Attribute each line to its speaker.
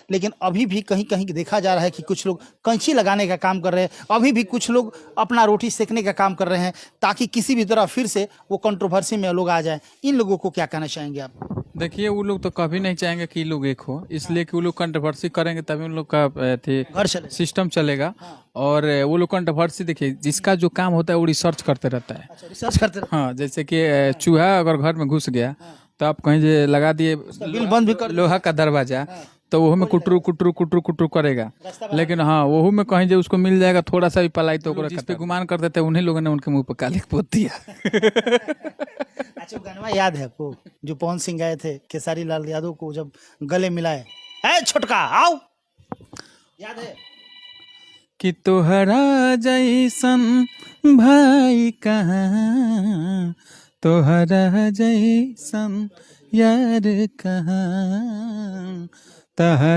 Speaker 1: लेकिन अभी भी कहीं कहीं देखा जा रहा है कि कुछ लोग कैंची लगाने का काम कर रहे हैं, अभी भी कुछ लोग अपना रोटी सेकने का काम कर रहे हैं, ताकि किसी भी तरह फिर से वो कंट्रोवर्सी में लोग आ जाए। इन लोगों को क्या कहना चाहेंगे आप?
Speaker 2: देखिए, वो लोग तो कभी नहीं चाहेंगे कि लोग एक हो, इसलिए कि वो लोग कंट्रोवर्सी करेंगे तभी उन लोग का
Speaker 1: घर चले।
Speaker 2: सिस्टम चलेगा। और वो लोग कंट्रोवर्सी, देखिए, जिसका जो काम होता है वो रिसर्च करते रहता है।
Speaker 1: अच्छा, रिसर्च करते रहे।
Speaker 2: हाँ, जैसे कि चूहा अगर घर में घुस गया तो आप कहीं जे लगा दिए
Speaker 1: बिल बंद भी कर दिया।
Speaker 2: लोहा का दरवाजा, तो वो में कुटरू कुटरू कुटरू कुटरू करेगा। लेकिन हाँ, वो में कहीं जो उसको मिल जाएगा थोड़ा सा भी पलाई, तो ओकरा जिस पे गुमान करते थे उन्हीं लोगों ने उनके मुंह पर कालिक पोत दिया।
Speaker 1: अच्छा, वो गाना याद है आपको जो पवन सिंह गाए थे खेसारी लाल यादव को जब गले मिलाए, ए छोटका आओ, याद है?
Speaker 2: कि तोहरा जैसन भाई कहाँ, तोहरा जैसन यार कहाँ, तहरा